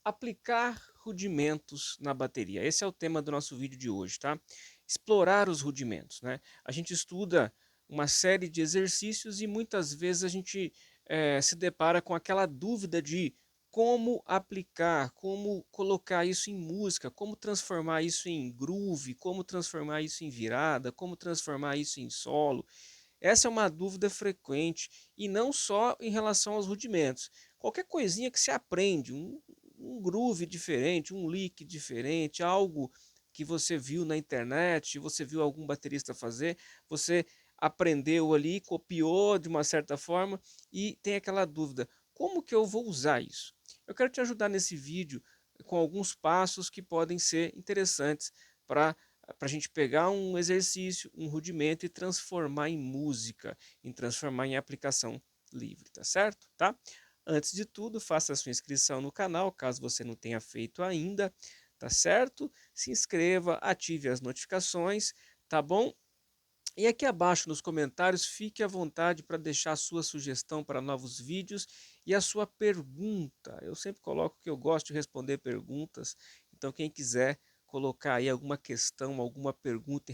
Aplicar rudimentos na bateria. Esse é o tema do nosso vídeo de hoje, tá? Explorar os rudimentos, né? A gente estuda uma série de exercícios e muitas vezes a gente se depara com aquela dúvida de como aplicar, como colocar isso em música, como transformar isso em groove, como transformar isso em virada, como transformar isso em solo. Essa é uma dúvida frequente e não só em relação aos rudimentos. Qualquer coisinha que se aprende, um groove diferente, um lick diferente, algo que você viu na internet, você viu algum baterista fazer, você aprendeu ali, copiou de uma certa forma e tem aquela dúvida, como que eu vou usar isso? Eu quero te ajudar nesse vídeo com alguns passos que podem ser interessantes para a gente pegar um exercício, um rudimento e transformar em música, em transformar em aplicação livre, tá certo? Tá? Antes de tudo, faça a sua inscrição no canal, caso você não tenha feito ainda, tá certo? Se inscreva, ative as notificações, tá bom? E aqui abaixo nos comentários, fique à vontade para deixar a sua sugestão para novos vídeos e a sua pergunta. Eu sempre coloco que eu gosto de responder perguntas, então quem quiser colocar aí alguma questão, alguma pergunta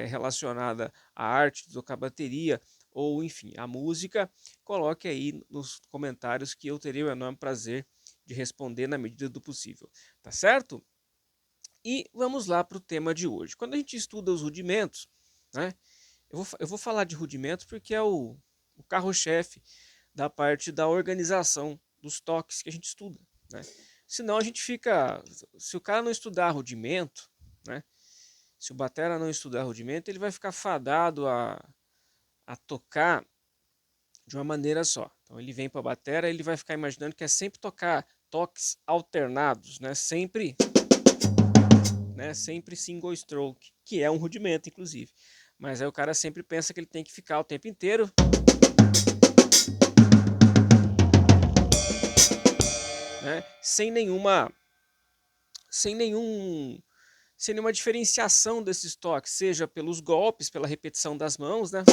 relacionada à arte de tocar bateria ou enfim, à música, coloque aí nos comentários que eu terei o enorme prazer de responder na medida do possível, tá certo? E vamos lá para o tema de hoje. Quando a gente estuda os rudimentos, né, eu vou falar de rudimentos porque é o carro-chefe da parte da organização dos toques que a gente estuda. Né? Senão a gente fica. Se o cara não estudar rudimento, né, se o batera não estudar rudimento, ele vai ficar fadado a tocar de uma maneira só. Então ele vem para a batera, ele vai ficar imaginando que é sempre tocar toques alternados, sempre single stroke, que é um rudimento, inclusive. Mas aí o cara sempre pensa que ele tem que ficar o tempo inteiro, né, sem nenhum, sem nenhuma diferenciação desses toques, seja pelos golpes, pela repetição das mãos, né,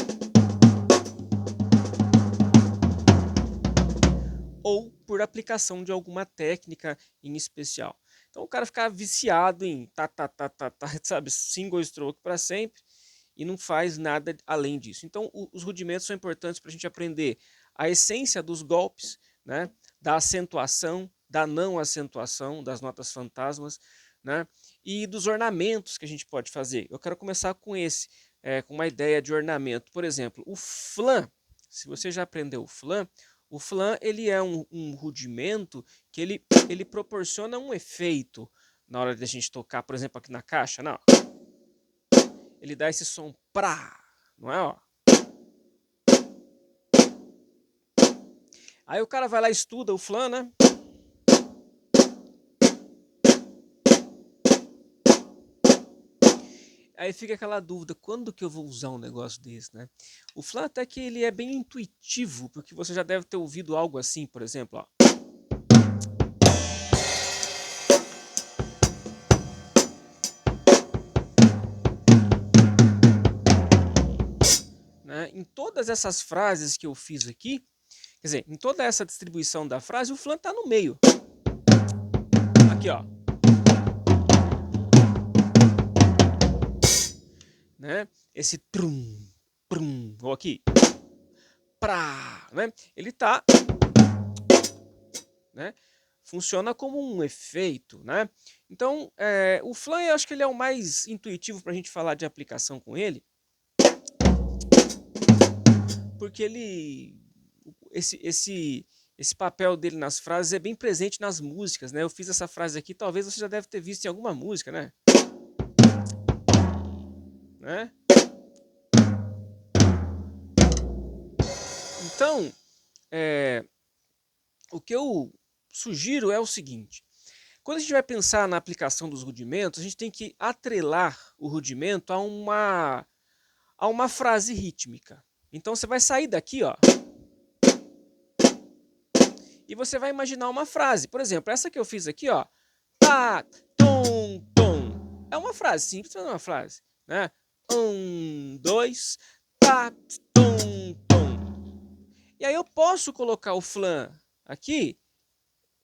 ou por aplicação de alguma técnica em especial. Então o cara fica viciado em sabe, single stroke para sempre e não faz nada além disso. Então os rudimentos são importantes para a gente aprender a essência dos golpes, né, da acentuação, da não acentuação, das notas fantasmas, né, e dos ornamentos que a gente pode fazer. Eu quero começar com com uma ideia de ornamento. Por exemplo, o flan. Se você já aprendeu o flan ele é um rudimento que ele proporciona um efeito na hora de a gente tocar, por exemplo, aqui na caixa, não. Ele dá esse som pra, não é, ó? Aí o cara vai lá e estuda o flan, né? Aí fica aquela dúvida, quando que eu vou usar um negócio desse, né? O flan até que ele é bem intuitivo, porque você já deve ter ouvido algo assim, por exemplo, ó. Né? Em todas essas frases que eu fiz aqui, quer dizer, em toda essa distribuição da frase, o flan tá no meio. Aqui, ó. Né? Esse trum, prum, ou aqui, pra, né? Ele tá, né? Funciona como um efeito, né? Então, o flan eu acho que ele é o mais intuitivo para a gente falar de aplicação com ele, porque esse papel dele nas frases é bem presente nas músicas, né? Eu fiz essa frase aqui, talvez você já deve ter visto em alguma música, né? Né? Então, o que eu sugiro é o seguinte: quando a gente vai pensar na aplicação dos rudimentos, a gente tem que atrelar o rudimento a uma frase rítmica. Então você vai sair daqui, ó, e você vai imaginar uma frase. Por exemplo, essa que eu fiz aqui, ó, tá, tom, tom. É uma frase simples, mas é uma frase, né? Dois, tá, tom, tom. E aí eu posso colocar o flan aqui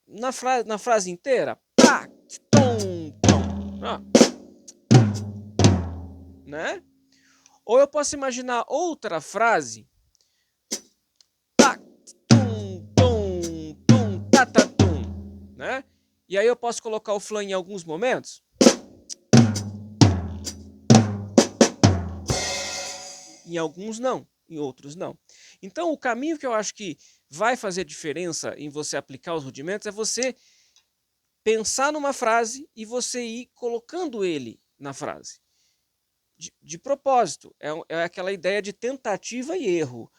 na frase inteira, pá, tom, tom, ó, né? Ou eu posso imaginar outra frase, tá, tum, tum, tum, tá, tá, tum, né? E aí eu posso colocar o flan em alguns momentos. Em alguns não, em outros não. Então o caminho que eu acho que vai fazer diferença em você aplicar os rudimentos é você pensar numa frase e você ir colocando ele na frase. De propósito, é aquela ideia de tentativa e erro.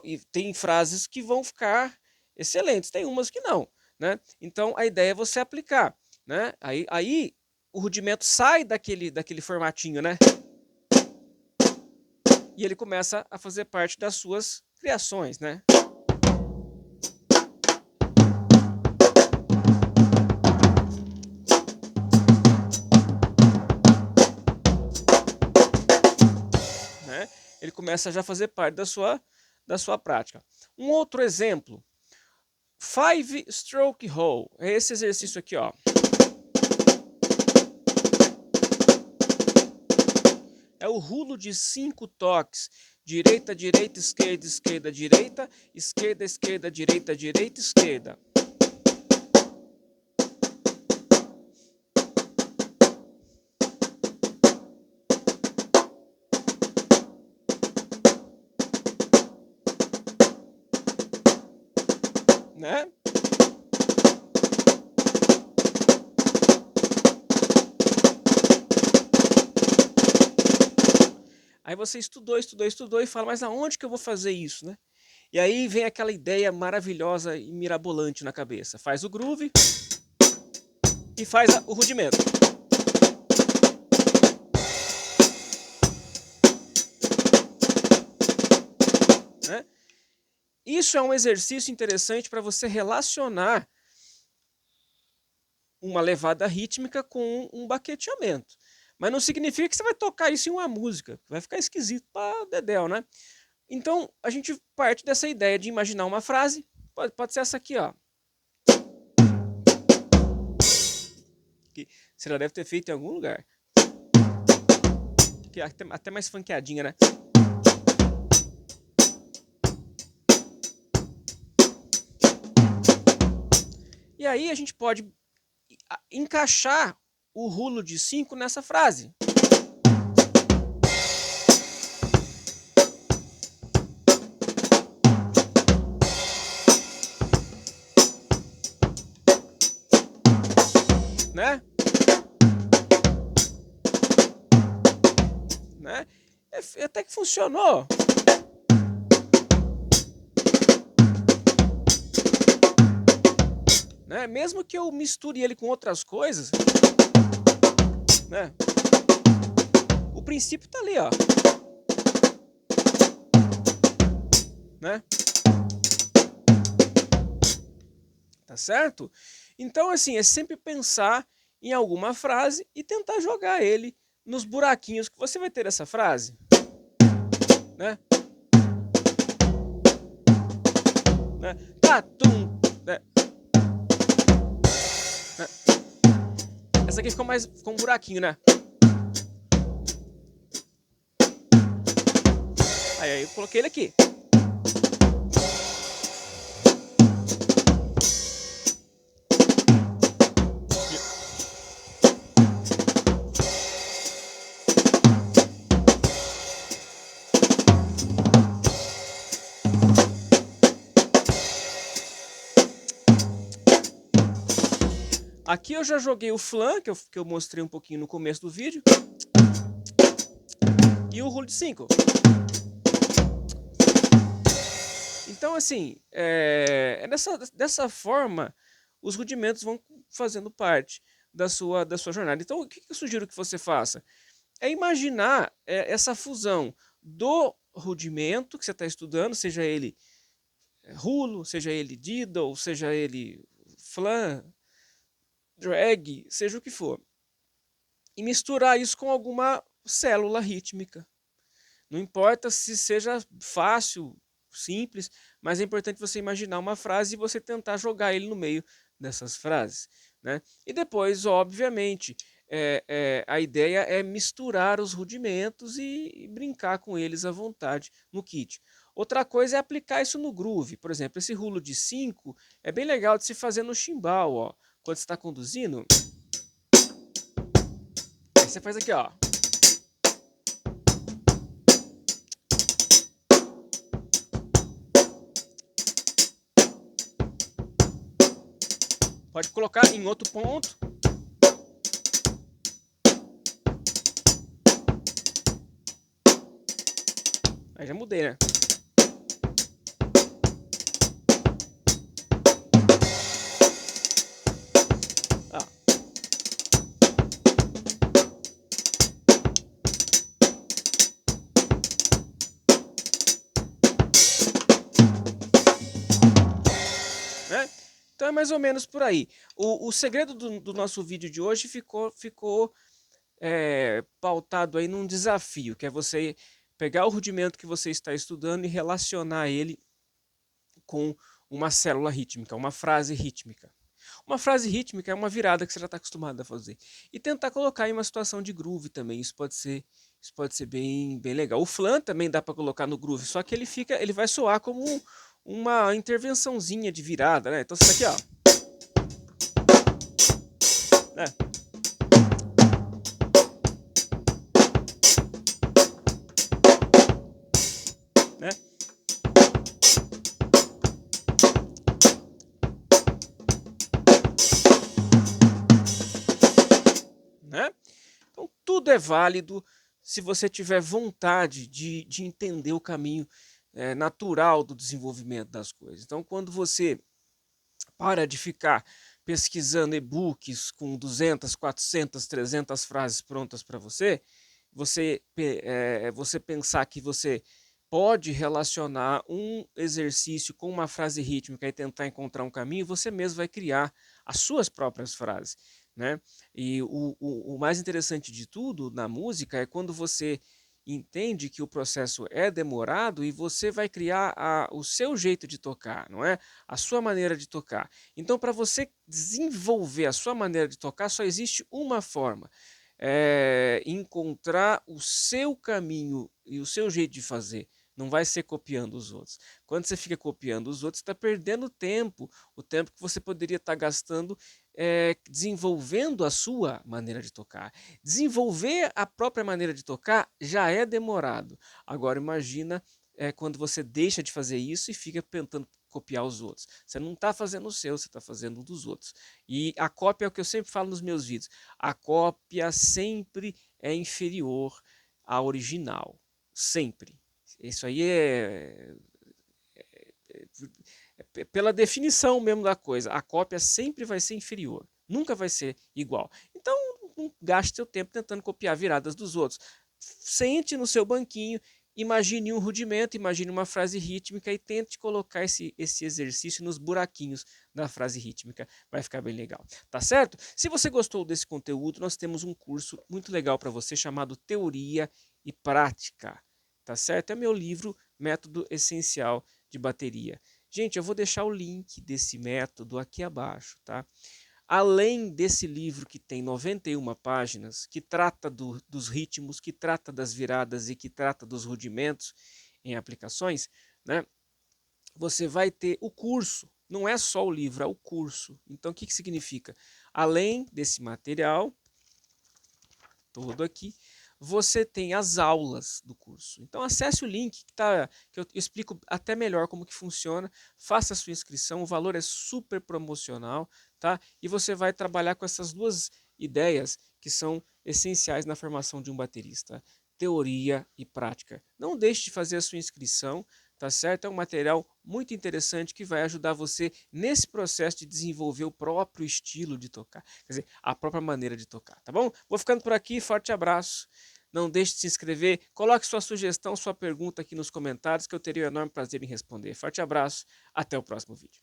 E tem frases que vão ficar excelentes, tem umas que não, né? Então a ideia é você aplicar, né? Aí o rudimento sai daquele formatinho, né? E ele começa a fazer parte das suas criações, né? Né? Ele começa já a fazer parte da sua prática. Um outro exemplo, Five Stroke Roll, é esse exercício aqui, ó. É o rulo de 5 toques. Direita, direita, esquerda, esquerda, direita, esquerda, esquerda, direita, direita, esquerda. Né? Aí você estudou, estudou, estudou e fala, mas aonde que eu vou fazer isso, né? E aí vem aquela ideia maravilhosa e mirabolante na cabeça. Faz o groove e faz o rudimento. Né? Isso é um exercício interessante para você relacionar uma levada rítmica com um baqueteamento. Mas não significa que você vai tocar isso em uma música. Vai ficar esquisito para dedéu, né? Então, a gente parte dessa ideia de imaginar uma frase. Pode ser essa aqui, ó. Que você já deve ter feito em algum lugar. Que é até mais funkeadinha, né? E aí a gente pode encaixar o rulo de 5 nessa frase. Né? Né? Até que funcionou. Né? Mesmo que eu misture ele com outras coisas, né? O princípio tá ali, ó. Né? Tá certo? Então, assim, é sempre pensar em alguma frase e tentar jogar ele nos buraquinhos que você vai ter essa frase. Né? Né? Tatum. Né? Essa aqui ficou um buraquinho, né? Aí eu coloquei ele aqui. Aqui eu já joguei o flan, que eu mostrei um pouquinho no começo do vídeo. E o rulo de 5. Então, assim, dessa forma, os rudimentos vão fazendo parte da sua jornada. Então, o que eu sugiro que você faça? É imaginar essa fusão do rudimento que você está estudando, seja ele rulo, seja ele diddle, seja ele flan, drag, seja o que for. E misturar isso com alguma célula rítmica. Não importa se seja fácil, simples, mas é importante você imaginar uma frase e você tentar jogar ele no meio dessas frases, né? E depois, obviamente, a ideia é misturar os rudimentos e brincar com eles à vontade no kit. Outra coisa é aplicar isso no groove. Por exemplo, esse rulo de 5 é bem legal de se fazer no chimbal, ó. Quando você está conduzindo, aí você faz aqui, ó. Pode colocar em outro ponto. Aí já mudei, né? Ah. Né? Então é mais ou menos por aí. O segredo do nosso vídeo de hoje ficou pautado aí num desafio, que é você pegar o rudimento que você está estudando e relacionar ele com uma célula rítmica, uma frase rítmica. Uma frase rítmica é uma virada que você já está acostumado a fazer. E tentar colocar em uma situação de groove também, isso pode ser bem legal. O flan também dá para colocar no groove, só que ele vai soar como uma intervençãozinha de virada, né? Então você tá aqui, ó. Né? Né? Né? Então tudo é válido se você tiver vontade de entender o caminho natural do desenvolvimento das coisas. Então quando você para de ficar pesquisando e-books com 200, 400, 300 frases prontas para você pensar que você pode relacionar um exercício com uma frase rítmica e tentar encontrar um caminho, você mesmo vai criar as suas próprias frases, né? E o mais interessante de tudo na música é quando você entende que o processo é demorado e você vai criar o seu jeito de tocar, não é? A sua maneira de tocar. Então, para você desenvolver a sua maneira de tocar, só existe uma forma: encontrar o seu caminho e o seu jeito de fazer. Não vai ser copiando os outros. Quando você fica copiando os outros, está perdendo tempo, o tempo que você poderia estar gastando desenvolvendo a sua maneira de tocar. Desenvolver a própria maneira de tocar já é demorado. Agora imagina quando você deixa de fazer isso e fica tentando copiar os outros. Você não está fazendo o seu, você está fazendo o dos outros. E a cópia é o que eu sempre falo nos meus vídeos. A cópia sempre é inferior à original. Sempre. Isso aí pela definição mesmo da coisa. A cópia sempre vai ser inferior. Nunca vai ser igual. Então, não gaste seu tempo tentando copiar viradas dos outros. Sente no seu banquinho, imagine um rudimento, imagine uma frase rítmica e tente colocar esse exercício nos buraquinhos da frase rítmica. Vai ficar bem legal. Tá certo? Se você gostou desse conteúdo, nós temos um curso muito legal para você chamado Teoria e Prática. Tá certo? É meu livro Método Essencial de Bateria. Gente, eu vou deixar o link desse método aqui abaixo, tá? Além desse livro que tem 91 páginas, que trata dos ritmos, que trata das viradas e que trata dos rudimentos em aplicações, né? Você vai ter o curso. Não é só o livro, é o curso. Então, o que significa? Além desse material todo aqui, você tem as aulas do curso. Então acesse o link que eu explico até melhor como que funciona, faça a sua inscrição, o valor é super promocional, tá? E você vai trabalhar com essas duas ideias que são essenciais na formação de um baterista, teoria e prática. Não deixe de fazer a sua inscrição, tá certo? É um material muito interessante que vai ajudar você nesse processo de desenvolver o próprio estilo de tocar, quer dizer, a própria maneira de tocar, tá bom? Vou ficando por aqui, forte abraço. Não deixe de se inscrever, coloque sua sugestão, sua pergunta aqui nos comentários que eu teria o enorme prazer em responder. Forte abraço, até o próximo vídeo.